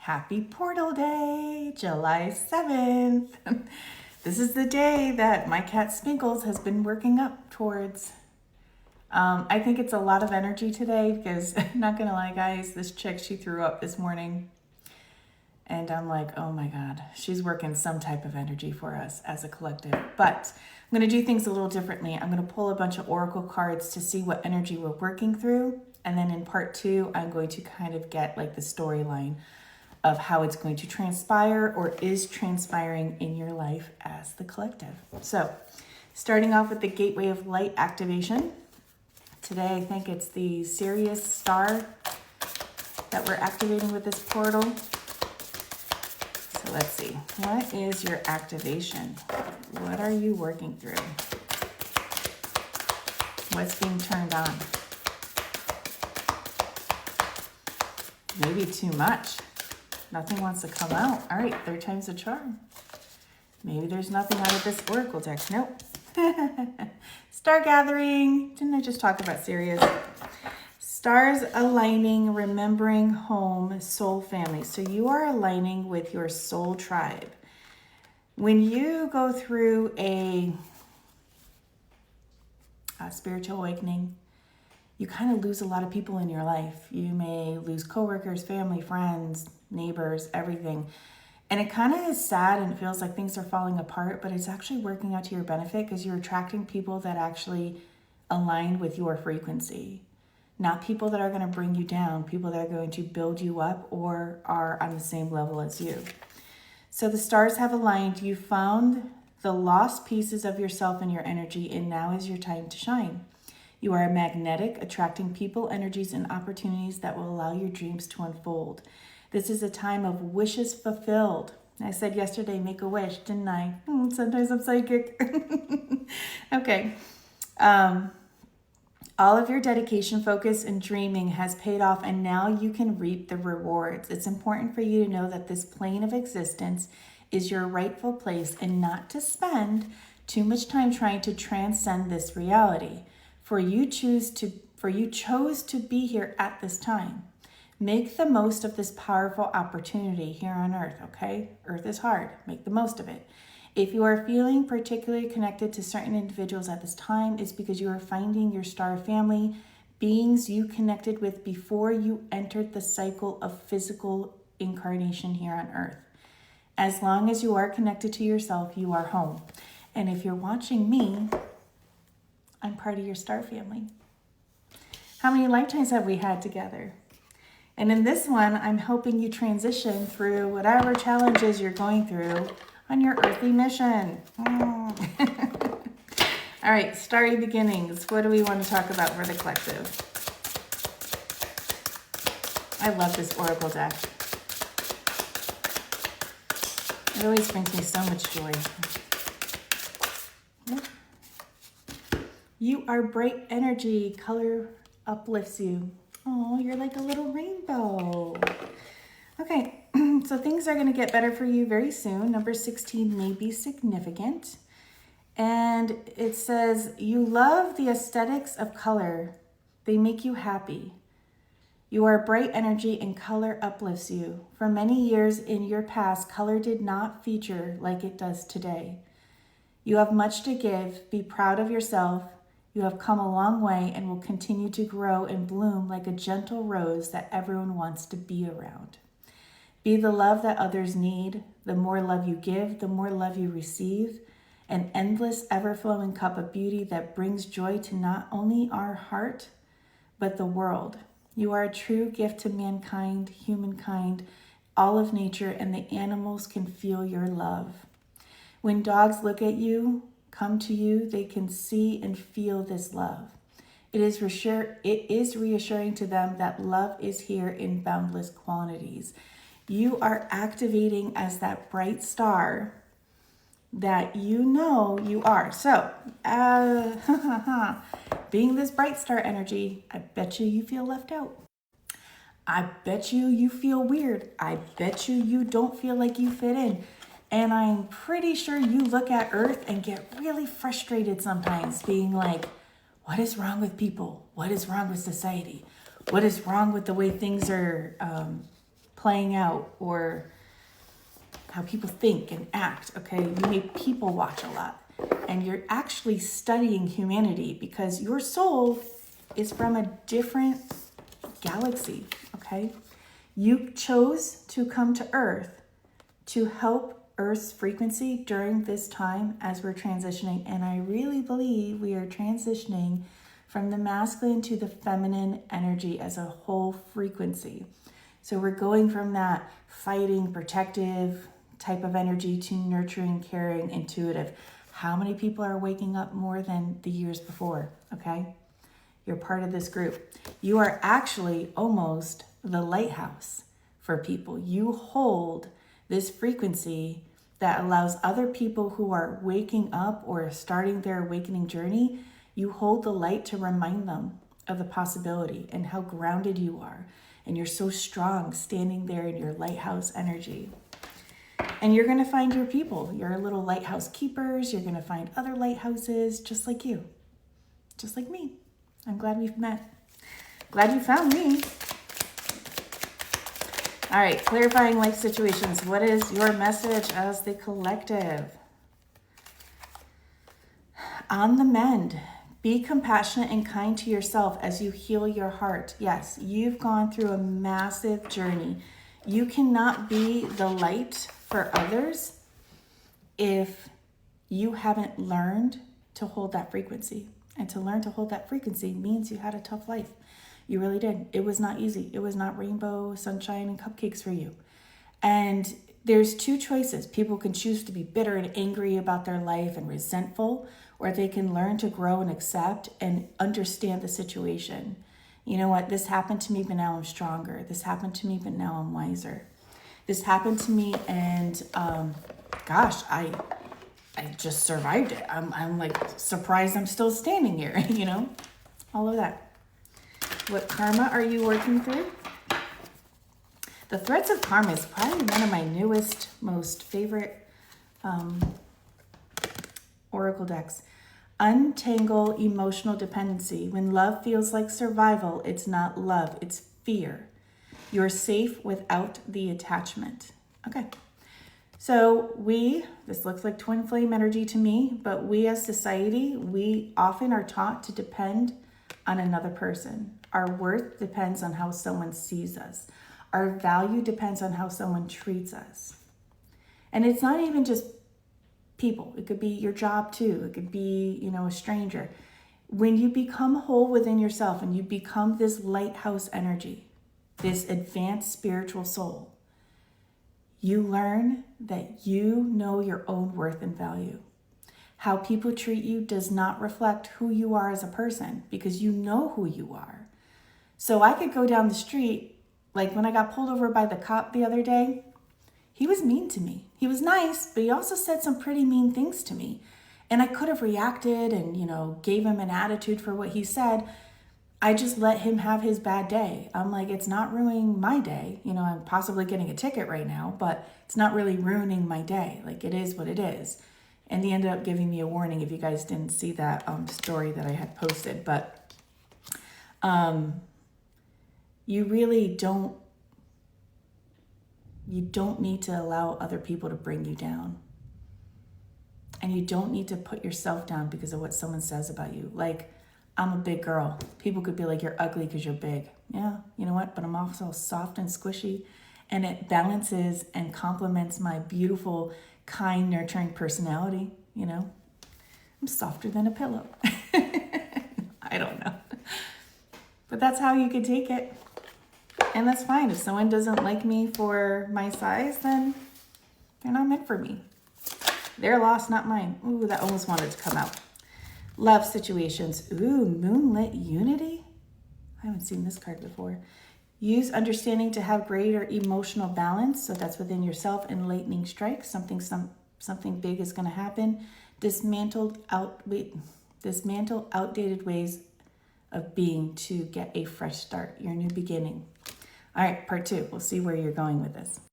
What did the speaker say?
Happy Portal Day, July 7th. This is the day that my cat Spinkles has been working up towards. I think it's a lot of energy today because, not gonna lie guys, this chick, she threw up this morning. And I'm like, oh my God, she's working some type of energy for us as a collective. But I'm gonna do things a little differently. I'm gonna pull a bunch of oracle cards to see what energy we're working through. And then in part 2, I'm going to kind of get like the storyline of how it's going to transpire or is transpiring in your life as the collective. So starting off with the Gateway of Light activation. Today, I think it's the Sirius star that we're activating with this portal. So let's see, what is your activation? What are you working through? What's being turned on? Maybe too much. Nothing wants to come out. All right, 3rd time's a charm. Maybe there's nothing out of this oracle deck. Nope. Star gathering. Didn't I just talk about Sirius? Stars aligning, remembering home, soul family. So you are aligning with your soul tribe. When you go through a spiritual awakening, you kind of lose a lot of people in your life. You may lose coworkers, family, friends, neighbors, everything. And it kind of is sad and it feels like things are falling apart, but it's actually working out to your benefit because you're attracting people that actually align with your frequency. Not people that are going to bring you down, people that are going to build you up or are on the same level as you. So the stars have aligned. You found the lost pieces of yourself and your energy, and now is your time to shine. You are magnetic, attracting people, energies, and opportunities that will allow your dreams to unfold. This is a time of wishes fulfilled. I said yesterday, make a wish, didn't I? Sometimes I'm psychic. Okay. All of your dedication, focus, and dreaming has paid off, and now you can reap the rewards. It's important for you to know that this plane of existence is your rightful place and not to spend too much time trying to transcend this reality. For you chose to be here at this time. Make the most of this powerful opportunity here on Earth, okay? Earth is hard. Make the most of it. If you are feeling particularly connected to certain individuals at this time, it's because you are finding your star family, beings you connected with before you entered the cycle of physical incarnation here on Earth. As long as you are connected to yourself, you are home. And if you're watching me, I'm part of your star family. How many lifetimes have we had together? And in this one, I'm helping you transition through whatever challenges you're going through on your earthly mission. All right, starry beginnings. What do we want to talk about for the collective? I love this oracle deck. It always brings me so much joy. You are bright energy. Color uplifts you. Oh, you're like a little rainbow. Okay, so things are going to get better for you very soon. Number 16 may be significant. And it says, you love the aesthetics of color. They make you happy. You are bright energy and color uplifts you. For many years in your past, color did not feature like it does today. You have much to give. Be proud of yourself. You have come a long way and will continue to grow and bloom like a gentle rose that everyone wants to be around. Be the love that others need. The more love you give, the more love you receive. An endless, ever-flowing cup of beauty that brings joy to not only our heart, but the world. You are a true gift to mankind, humankind, all of nature, and the animals can feel your love. When dogs look at you, come to you, they can see and feel this love. It is reassuring to them that love is here in boundless quantities. You are activating as that bright star that you know you are. So, being this bright star energy, I bet you feel left out. I bet you feel weird. I bet you don't feel like you fit in. And I'm pretty sure you look at Earth and get really frustrated sometimes, being like, what is wrong with people? What is wrong with society? What is wrong with the way things are playing out or how people think and act, okay? You may people watch a lot. And you're actually studying humanity because your soul is from a different galaxy, okay? You chose to come to Earth to help Earth's frequency during this time as we're transitioning. And I really believe we are transitioning from the masculine to the feminine energy as a whole frequency. So we're going from that fighting, protective type of energy to nurturing, caring, intuitive. How many people are waking up more than the years before? Okay. You're part of this group. You are actually almost the lighthouse for people. You hold this frequency that allows other people who are waking up or starting their awakening journey. You hold the light to remind them of the possibility and how grounded you are. And you're so strong standing there in your lighthouse energy. And you're going to find your people, your little lighthouse keepers. You're going to find other lighthouses just like you, just like me. I'm glad we've met. Glad you found me. All right, clarifying life situations. What is your message as the collective? On the mend. Be compassionate and kind to yourself as you heal your heart. Yes, you've gone through a massive journey. You cannot be the light for others if you haven't learned to hold that frequency. And to learn to hold that frequency means you had a tough life. You really did. It was not easy. It was not rainbow, sunshine, and cupcakes for you. And there's two choices. People can choose to be bitter and angry about their life and resentful, or they can learn to grow and accept and understand the situation. You know what? This happened to me, but now I'm stronger. This happened to me, but now I'm wiser. This happened to me, and gosh, I just survived it. I'm like surprised I'm still standing here, you know, all of that. What karma are you working through? The Threads of Karma is probably one of my newest, most favorite oracle decks. Untangle emotional dependency. When love feels like survival, it's not love, it's fear. You're safe without the attachment. Okay. So this looks like twin flame energy to me, but we as society, we often are taught to depend on another person. Our worth depends on how someone sees us. Our value depends on how someone treats us. And it's not even just people. It could be your job too. It could be, you know, a stranger. When you become whole within yourself and you become this lighthouse energy, this advanced spiritual soul, you learn that you know your own worth and value. How people treat you does not reflect who you are as a person because you know who you are. So I could go down the street, like when I got pulled over by the cop the other day, he was mean to me. He was nice, but he also said some pretty mean things to me. And I could have reacted and, you know, gave him an attitude for what he said. I just let him have his bad day. I'm like, it's not ruining my day. You know, I'm possibly getting a ticket right now, but it's not really ruining my day. Like, it is what it is. And he ended up giving me a warning if you guys didn't see that story that I had posted. But you really don't need to allow other people to bring you down. And you don't need to put yourself down because of what someone says about you. Like, I'm a big girl. People could be like, you're ugly because you're big. Yeah, you know what? But I'm also soft and squishy. And it balances and complements my beautiful, kind, nurturing personality, you know? I'm softer than a pillow. I don't know. But that's how you could take it. And that's fine. If someone doesn't like me for my size, then they're not meant for me. Their loss, not mine. Ooh, that almost wanted to come out. Love situations. Ooh, moonlit unity. I haven't seen this card before. Use understanding to have greater emotional balance. So that's within yourself. And lightning strikes. Something big is going to happen. Dismantle outdated ways of being to get a fresh start. Your new beginning. All right, part 2. We'll see where you're going with this.